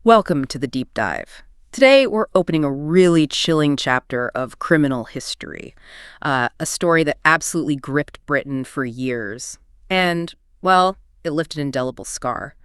Welcome to the Deep Dive. Today, we're opening a really chilling chapter of criminal history, a story that absolutely gripped Britain for years. And, well, it left an indelible scar.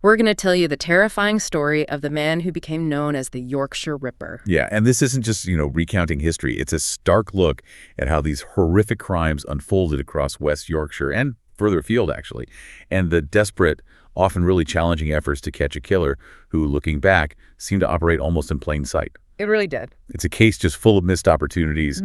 We're going to tell you the terrifying story of the man who became known as the Yorkshire Ripper. Yeah, and this isn't just, recounting history. It's a stark look at how these horrific crimes unfolded across West Yorkshire and further afield, actually, and the desperate, often really challenging efforts to catch a killer who, looking back, seemed to operate almost in plain sight. It really did. It's a case just full of missed opportunities,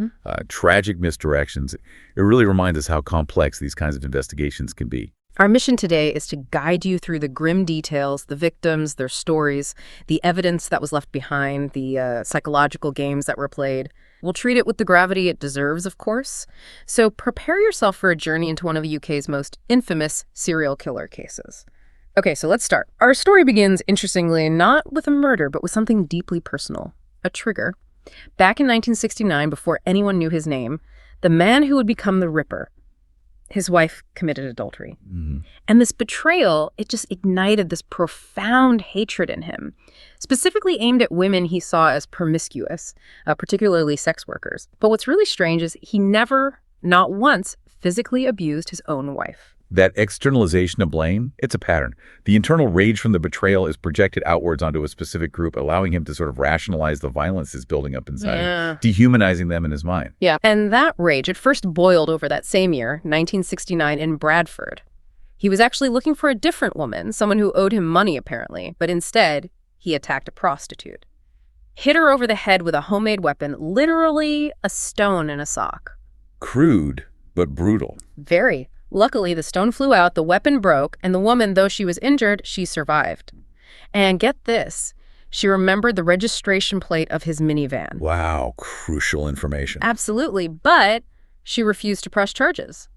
tragic misdirections. It really reminds us how complex these kinds of investigations can be. Our mission today is to guide you through the grim details, the victims, their stories, the evidence that was left behind, the psychological games that were played. We'll treat it with the gravity it deserves, of course. So prepare yourself for a journey into one of the UK's most infamous serial killer cases. Okay, so let's start. Our story begins, interestingly, not with a murder, but with something deeply personal, a trigger. Back in 1969, before anyone knew his name, the man who would become the Ripper, his wife committed adultery. And this betrayal, it just ignited this profound hatred in him, specifically aimed at women he saw as promiscuous, particularly sex workers. But what's really strange is he never, not once, physically abused his own wife. That externalization of blame, it's a pattern. The internal rage from the betrayal is projected outwards onto a specific group, allowing him to sort of rationalize the violence that's building up inside, dehumanizing them in his mind. Yeah, and that rage, it first boiled over that same year, 1969, in Bradford. He was actually looking for a different woman, someone who owed him money, apparently, but instead, he attacked a prostitute. Hit her over the head with a homemade weapon, literally a stone in a sock. Crude, but brutal. Very. Luckily, the stone flew out, the weapon broke, and the woman, though she was injured, she survived. And get this, she remembered the registration plate of his minivan. Wow, crucial information. Absolutely, but she refused to press charges.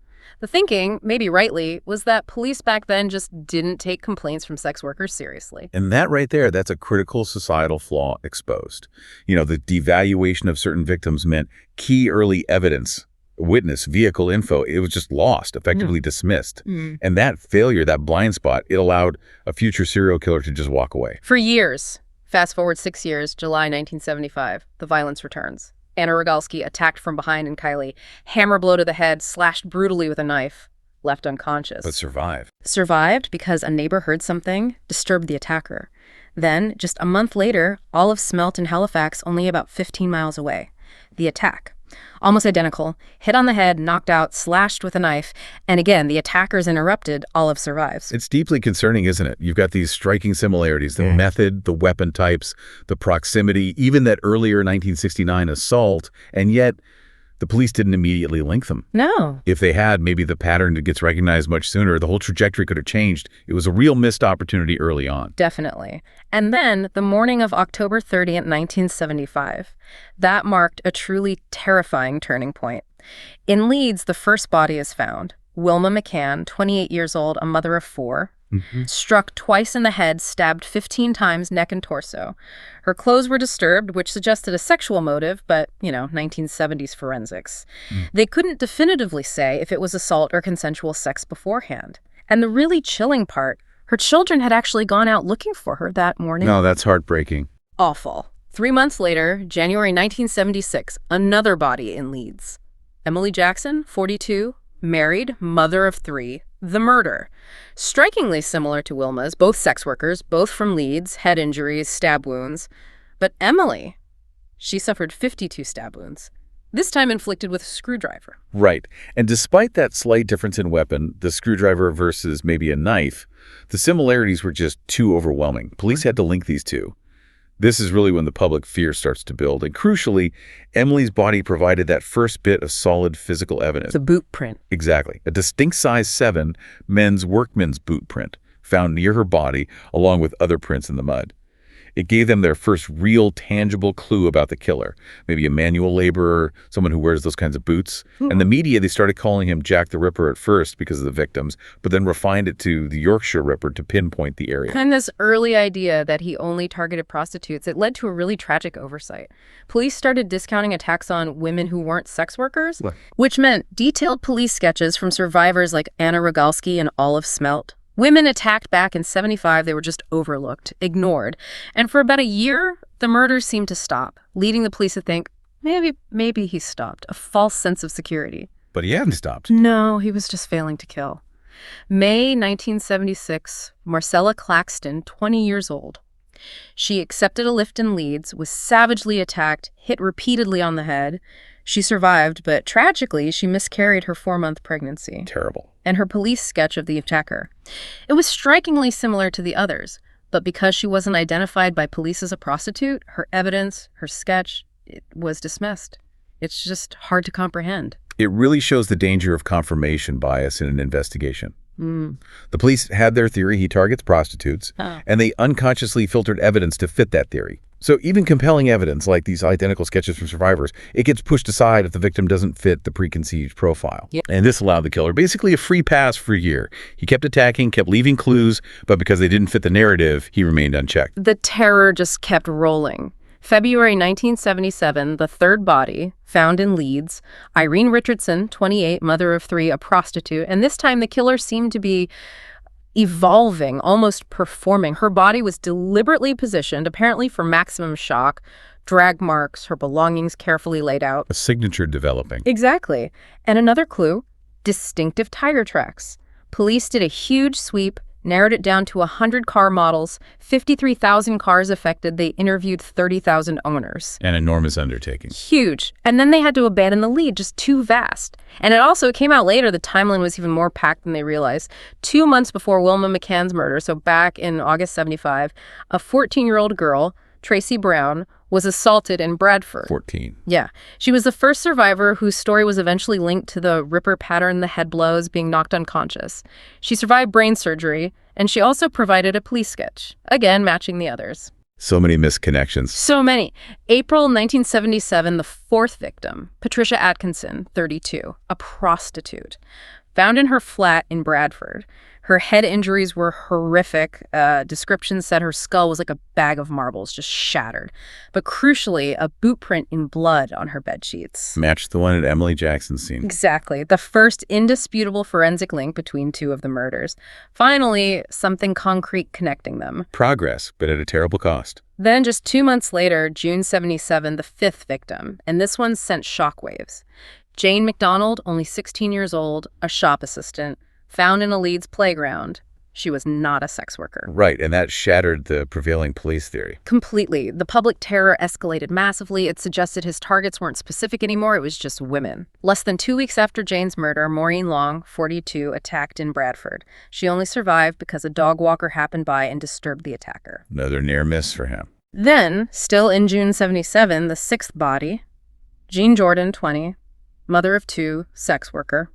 The thinking, maybe rightly, was that police back then just didn't take complaints from sex workers seriously. And that right there, that's a critical societal flaw exposed. The devaluation of certain victims meant key early evidence, witness, vehicle info, it was just lost, effectively dismissed. And that failure, that blind spot, it allowed a future serial killer to just walk away. For years, fast forward 6 years, July 1975, the violence returns. Anna Rogalski attacked from behind in Kylie, hammer blow to the head, slashed brutally with a knife, left unconscious. But survived. Survived because a neighbor heard something, disturbed the attacker. Then, just a month later, Olive smelt in Halifax, only about 15 miles away. The attack. Almost identical, hit on the head, knocked out, slashed with a knife, and again, the attackers interrupted, Olive survives. It's deeply concerning, isn't it? You've got these striking similarities, the method, the weapon types, the proximity, even that earlier 1969 assault, and yet the police didn't immediately link them. No. If they had, maybe the pattern gets recognized much sooner. The whole trajectory could have changed. It was a real missed opportunity early on. Definitely. And then, the morning of October 30th, 1975, that marked a truly terrifying turning point. In Leeds, the first body is found. Wilma McCann, 28 years old, a mother of 4, struck twice in the head, stabbed 15 times, neck and torso. Her clothes were disturbed, which suggested a sexual motive, but, 1970s forensics. They couldn't definitively say if it was assault or consensual sex beforehand. And the really chilling part, her children had actually gone out looking for her that morning. No, that's heartbreaking. Awful. 3 months later, January 1976, another body in Leeds. Emily Jackson, 42, married, mother of 3, the murder. Strikingly similar to Wilma's, both sex workers, both from Leeds, head injuries, stab wounds. But Emily, she suffered 52 stab wounds, this time inflicted with a screwdriver. Right. And despite that slight difference in weapon, the screwdriver versus maybe a knife, the similarities were just too overwhelming. Police had to link these two. This is really when the public fear starts to build. And crucially, Emily's body provided that first bit of solid physical evidence. The boot print. Exactly. A distinct size 7 men's workman's boot print found near her body, along with other prints in the mud. It gave them their first real tangible clue about the killer, maybe a manual laborer, someone who wears those kinds of boots. And the media, they started calling him Jack the Ripper at first because of the victims, but then refined it to the Yorkshire Ripper to pinpoint the area. And this early idea that he only targeted prostitutes, it led to a really tragic oversight. Police started discounting attacks on women who weren't sex workers, which meant detailed police sketches from survivors like Anna Rogalski and Olive Smelt Women attacked back in 75, they were just overlooked, ignored. And for about a year, the murders seemed to stop, leading the police to think, maybe he stopped. A false sense of security. But he hadn't stopped. No, he was just failing to kill. May 1976, Marcella Claxton, 20 years old. She accepted a lift in Leeds, was savagely attacked, hit repeatedly on the head. She survived, but tragically, she miscarried her 4-month pregnancy. Terrible. And her police sketch of the attacker. It was strikingly similar to the others, but because she wasn't identified by police as a prostitute, her evidence, her sketch, it was dismissed. It's just hard to comprehend. It really shows the danger of confirmation bias in an investigation. Mm. The police had their theory he targets prostitutes, and they unconsciously filtered evidence to fit that theory. So even compelling evidence like these identical sketches from survivors, it gets pushed aside if the victim doesn't fit the preconceived profile. Yep. And this allowed the killer basically a free pass for a year. He kept attacking, kept leaving clues, but because they didn't fit the narrative, he remained unchecked. The terror just kept rolling. February 1977, the third body, found in Leeds. Irene Richardson, 28, mother of 3, a prostitute. And this time the killer seemed to be evolving, almost performing. Her body was deliberately positioned, apparently for maximum shock. Drag marks, her belongings carefully laid out. A signature developing. Exactly. And another clue, distinctive tire tracks. Police did a huge sweep, narrowed it down to 100 car models, 53,000 cars affected. They interviewed 30,000 owners. An enormous undertaking. Huge. And then they had to abandon the lead, just too vast. And it came out later, the timeline was even more packed than they realized. 2 months before Wilma McCann's murder, so back in August 75, a 14-year-old girl, Tracy Brown, was assaulted in Bradford. 14. Yeah. She was the first survivor whose story was eventually linked to the Ripper pattern, the head blows, being knocked unconscious. She survived brain surgery, and she also provided a police sketch, again matching the others. So many misconnections. So many. April 1977, the fourth victim, Patricia Atkinson, 32, a prostitute, found in her flat in Bradford. Her head injuries were horrific. Descriptions said her skull was like a bag of marbles, just shattered. But crucially, a boot print in blood on her bedsheets. Matched the one at Emily Jackson's scene. Exactly. The first indisputable forensic link between 2 of the murders. Finally, something concrete connecting them. Progress, but at a terrible cost. Then just 2 months later, June 77, the 5th victim. And this one sent shockwaves. Jane McDonald, only 16 years old, a shop assistant, found in a Leeds playground. She was not a sex worker. Right, and that shattered the prevailing police theory. Completely. The public terror escalated massively. It suggested his targets weren't specific anymore. It was just women. Less than 2 weeks after Jane's murder, Maureen Long, 42, attacked in Bradford. She only survived because a dog walker happened by and disturbed the attacker. Another near miss for him. Then, still in June 77, the 6th body, Jean Jordan, 20, mother of 2, sex worker,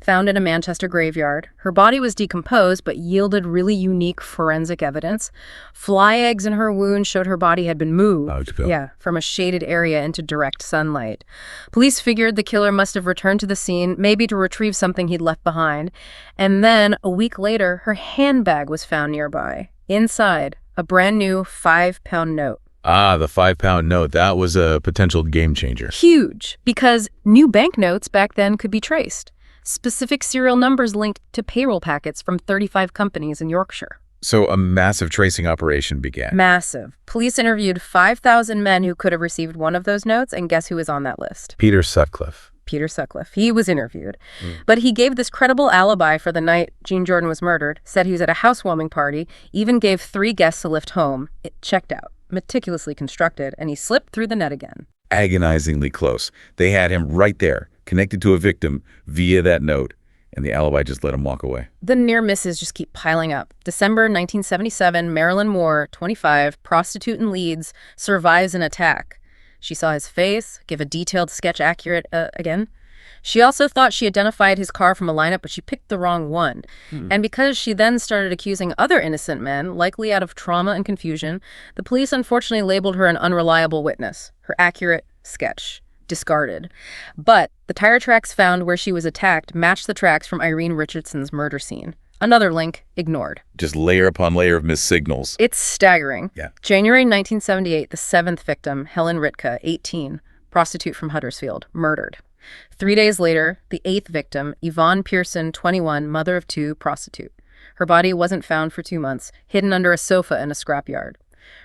found in a Manchester graveyard. Her body was decomposed, but yielded really unique forensic evidence. Fly eggs in her wound showed her body had been moved. From a shaded area into direct sunlight. Police figured the killer must have returned to the scene, maybe to retrieve something he'd left behind. And then, a week later, her handbag was found nearby. Inside, a brand new 5-pound note. Ah, the 5-pound note. That was a potential game changer. Huge, because new banknotes back then could be traced. Specific serial numbers linked to payroll packets from 35 companies in Yorkshire. So a massive tracing operation began. Massive. Police interviewed 5,000 men who could have received one of those notes, and guess who was on that list? Peter Sutcliffe. Peter Sutcliffe. He was interviewed. But he gave this credible alibi for the night Jean Jordan was murdered, said he was at a housewarming party, even gave 3 guests a lift home. It checked out. Meticulously constructed, and he slipped through the net again. Agonizingly close. They had him right there, connected to a victim via that note, and the alibi just let him walk away. The near misses just keep piling up. December 1977, Marilyn Moore, 25, prostitute in Leeds, survives an attack. She saw his face, give a detailed sketch accurate again. She also thought she identified his car from a lineup, but she picked the wrong one. And because she then started accusing other innocent men, likely out of trauma and confusion, the police unfortunately labeled her an unreliable witness. Her accurate sketch discarded. But the tire tracks found where she was attacked matched the tracks from Irene Richardson's murder scene. Another link ignored. Just layer upon layer of missed signals. It's staggering. Yeah. January 1978, the 7th victim, Helen Ritka, 18, prostitute from Huddersfield, murdered. 3 days later, the 8th victim, Yvonne Pearson, 21, mother of 2, prostitute. Her body wasn't found for 2 months, hidden under a sofa in a scrapyard.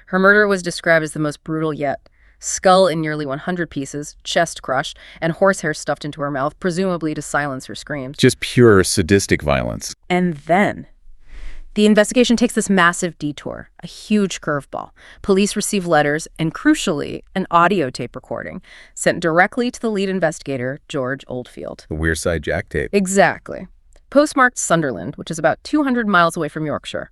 Her murder was described as the most brutal yet. Skull in nearly 100 pieces, chest crushed, and horsehair stuffed into her mouth, presumably to silence her screams. Just pure sadistic violence. And then the investigation takes this massive detour, a huge curveball. Police receive letters and, crucially, an audio tape recording sent directly to the lead investigator, George Oldfield. The Wearside Jack tape. Exactly. Postmarked Sunderland, which is about 200 miles away from Yorkshire.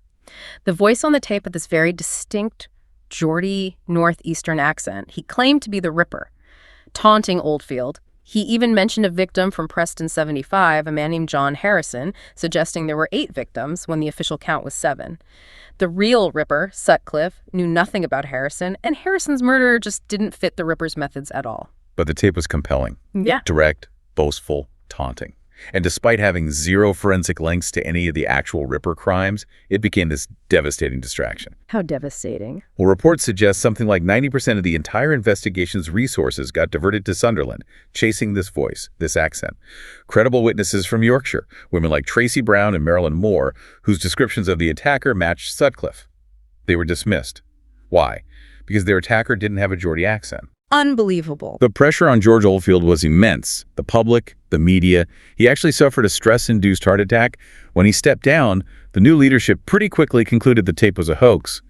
The voice on the tape had this very distinct Geordie northeastern accent. He claimed to be the Ripper, taunting Oldfield. He even mentioned a victim from Preston 75, a man named John Harrison, suggesting there were 8 victims when the official count was 7. The real Ripper, Sutcliffe, knew nothing about Harrison, and Harrison's murder just didn't fit the Ripper's methods at all. But the tape was compelling. Yeah. Direct, boastful, taunting. And despite having zero forensic links to any of the actual Ripper crimes, it became this devastating distraction. How devastating. Well, reports suggest something like 90% of the entire investigation's resources got diverted to Sunderland, chasing this voice, this accent. Credible witnesses from Yorkshire, women like Tracy Brown and Marilyn Moore, whose descriptions of the attacker matched Sutcliffe. They were dismissed. Why? Because their attacker didn't have a Geordie accent. Unbelievable. The pressure on George Oldfield was immense. The public, the media. He actually suffered a stress-induced heart attack. When he stepped down, the new leadership pretty quickly concluded the tape was a hoax.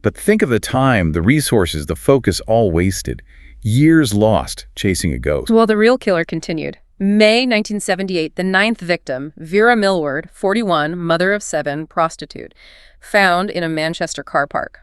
But think of the time, the resources, the focus all wasted. Years lost chasing a ghost. Well, the real killer continued. May 1978, the 9th victim, Vera Millward, 41, mother of 7, prostitute, found in a Manchester car park.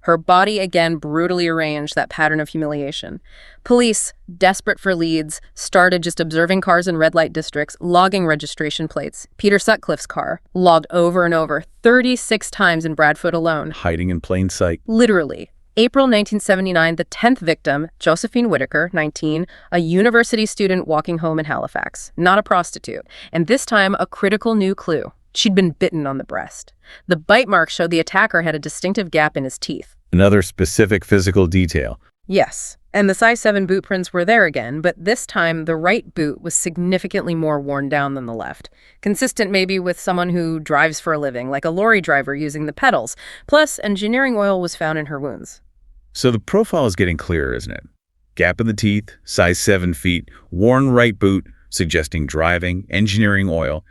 Her body again brutally arranged, that pattern of humiliation. Police, desperate for leads, started just observing cars in red light districts, logging registration plates. Peter Sutcliffe's car, logged over and over, 36 times in Bradford alone. Hiding in plain sight. Literally. April 1979, the 10th victim, Josephine Whitaker, 19, a university student walking home in Halifax, not a prostitute, and this time a critical new clue. She'd been bitten on the breast. The bite mark showed the attacker had a distinctive gap in his teeth. Another specific physical detail. Yes, and the size 7 boot prints were there again, but this time the right boot was significantly more worn down than the left. Consistent maybe with someone who drives for a living, like a lorry driver using the pedals. Plus, engineering oil was found in her wounds. So the profile is getting clearer, isn't it? Gap in the teeth, size 7 feet, worn right boot, suggesting driving, engineering oil.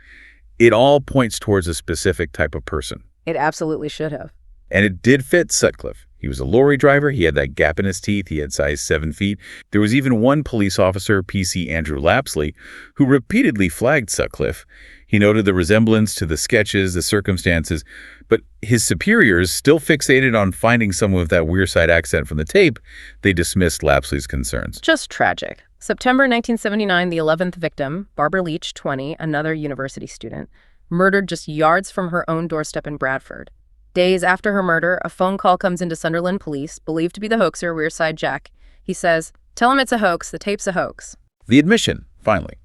It all points towards a specific type of person. It absolutely should have. And it did fit Sutcliffe. He was a lorry driver. He had that gap in his teeth. He had size 7 feet. There was even one police officer, PC Andrew Lapsley, who repeatedly flagged Sutcliffe. He noted the resemblance to the sketches, the circumstances, but his superiors, still fixated on finding someone with that Wearside accent from the tape, they dismissed Lapsley's concerns. Just tragic. September 1979, the 11th victim, Barbara Leach, 20, another university student, murdered just yards from her own doorstep in Bradford. Days after her murder, a phone call comes into Sunderland police, believed to be the hoaxer, Wearside Jack. He says, "Tell him it's a hoax, the tape's a hoax." The admission, finally.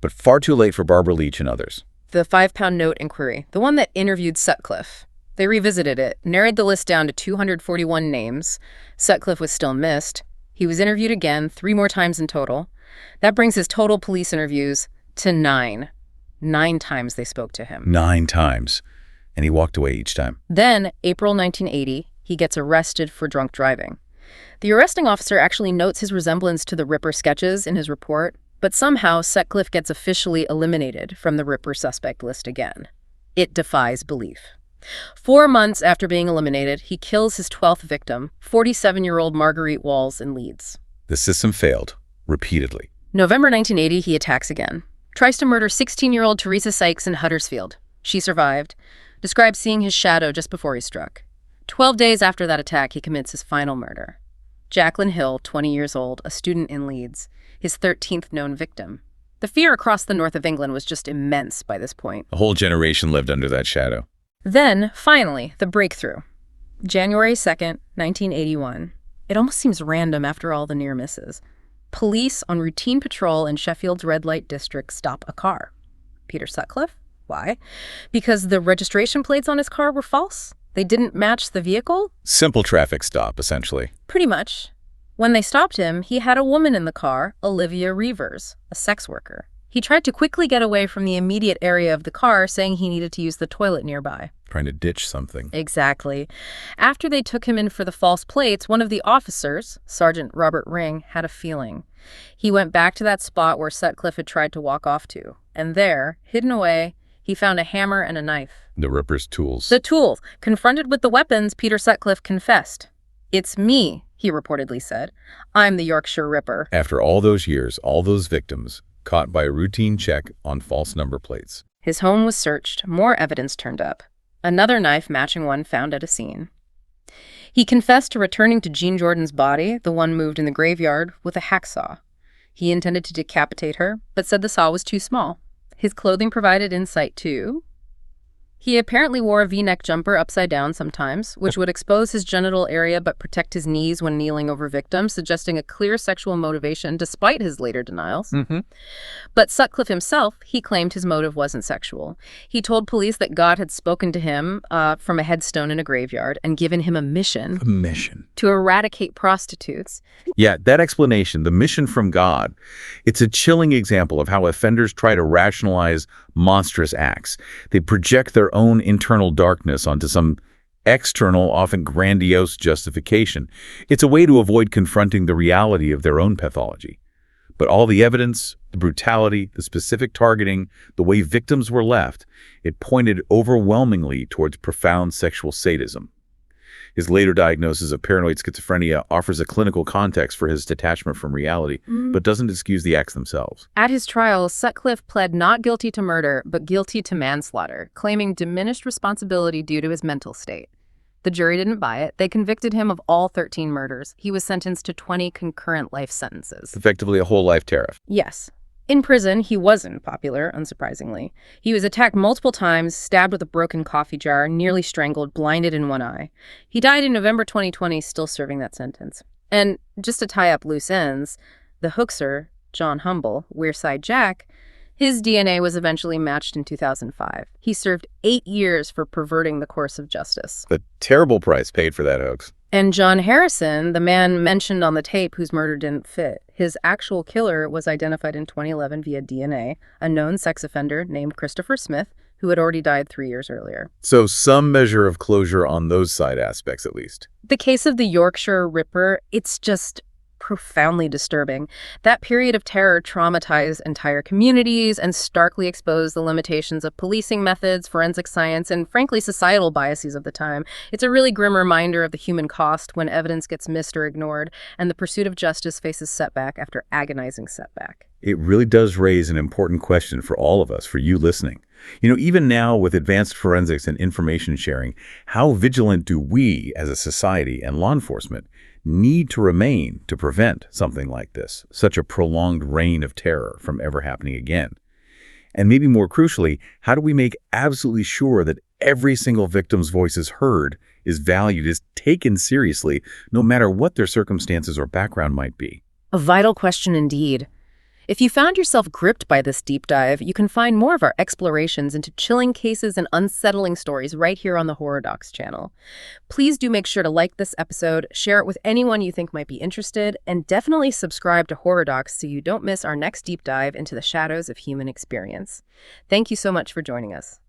But far too late for Barbara Leach and others. The 5-pound note inquiry, the one that interviewed Sutcliffe. They revisited it, narrowed the list down to 241 names. Sutcliffe was still missed. He was interviewed again, 3 more times in total. That brings his total police interviews to 9. 9 times they spoke to him. 9 times. And he walked away each time. Then, April 1980, he gets arrested for drunk driving. The arresting officer actually notes his resemblance to the Ripper sketches in his report, but somehow Sutcliffe gets officially eliminated from the Ripper suspect list again. It defies belief. 4 months after being eliminated, he kills his 12th victim, 47-year-old Marguerite Walls in Leeds. The system failed, repeatedly. November 1980, he attacks again. Tries to murder 16-year-old Teresa Sykes in Huddersfield. She survived. Describes seeing his shadow just before he struck. 12 days after that attack, he commits his final murder. Jacqueline Hill, 20 years old, a student in Leeds, his 13th known victim. The fear across the north of England was just immense by this point. A whole generation lived under that shadow. Then, finally, the breakthrough. January 2nd, 1981. It almost seems random after all the near misses. Police on routine patrol in Sheffield's red light district stop a car. Peter Sutcliffe? Why? Because the registration plates on his car were false? They didn't match the vehicle? Simple traffic stop, essentially. Pretty much. When they stopped him, he had a woman in the car, Olivia Reavers, a sex worker. He tried to quickly get away from the immediate area of the car, saying he needed to use the toilet nearby. Trying to ditch something. Exactly. After they took him in for the false plates, one of the officers, Sergeant Robert Ring, had a feeling. He went back to that spot where Sutcliffe had tried to walk off to. And there, hidden away, he found a hammer and a knife. The Ripper's tools. The tools. Confronted with the weapons, Peter Sutcliffe confessed. "It's me," he reportedly said. "I'm the Yorkshire Ripper." After all those years, all those victims, caught by a routine check on false number plates. His home was searched. More evidence turned up. Another knife matching one found at a scene. He confessed to returning to Jean Jordan's body, the one moved in the graveyard, with a hacksaw. He intended to decapitate her, but said the saw was too small. His clothing provided insight, too. He apparently wore a V-neck jumper upside down sometimes, which would expose his genital area but protect his knees when kneeling over victims, suggesting a clear sexual motivation despite his later denials. But Sutcliffe himself, he claimed his motive wasn't sexual. He told police that God had spoken to him from a headstone in a graveyard and given him a mission. To eradicate prostitutes. Yeah, that explanation, the mission from God, it's a chilling example of how offenders try to rationalize monstrous acts. They project their own internal darkness onto some external, often grandiose justification. It's a way to avoid confronting the reality of their own pathology. But all the evidence, the brutality, the specific targeting, the way victims were left, it pointed overwhelmingly towards profound sexual sadism. His later diagnosis of paranoid schizophrenia offers a clinical context for his detachment from reality, but doesn't excuse the acts themselves. At his trial, Sutcliffe pled not guilty to murder, but guilty to manslaughter, claiming diminished responsibility due to his mental state. The jury didn't buy it. They convicted him of all 13 murders. He was sentenced to 20 concurrent life sentences. Effectively a whole life tariff. Yes. In prison, he wasn't popular, unsurprisingly. He was attacked multiple times, stabbed with a broken coffee jar, nearly strangled, blinded in one eye. He died in November 2020, still serving that sentence. And just to tie up loose ends, the hoaxer, John Humble, Wearside Jack, his DNA was eventually matched in 2005. He served 8 years for perverting the course of justice. The terrible price paid for that hoax. And John Harrison, the man mentioned on the tape whose murder didn't fit, his actual killer was identified in 2011 via DNA, a known sex offender named Christopher Smith, who had already died 3 years earlier. So some measure of closure on those side aspects, at least. The case of the Yorkshire Ripper, it's just profoundly disturbing. That period of terror traumatized entire communities and starkly exposed the limitations of policing methods, forensic science, and frankly, societal biases of the time. It's a really grim reminder of the human cost when evidence gets missed or ignored, and the pursuit of justice faces setback after agonizing setback. It really does raise an important question for all of us, for you listening. You know, even now with advanced forensics and information sharing, how vigilant do we as a society and law enforcement need to remain to prevent something like this, such a prolonged reign of terror from ever happening again? And maybe more crucially, how do we make absolutely sure that every single victim's voice is heard, is valued, is taken seriously, no matter what their circumstances or background might be? A vital question indeed. If you found yourself gripped by this deep dive, you can find more of our explorations into chilling cases and unsettling stories right here on the Horror Docs channel. Please do make sure to like this episode, share it with anyone you think might be interested, and definitely subscribe to Horror Docs so you don't miss our next deep dive into the shadows of human experience. Thank you so much for joining us.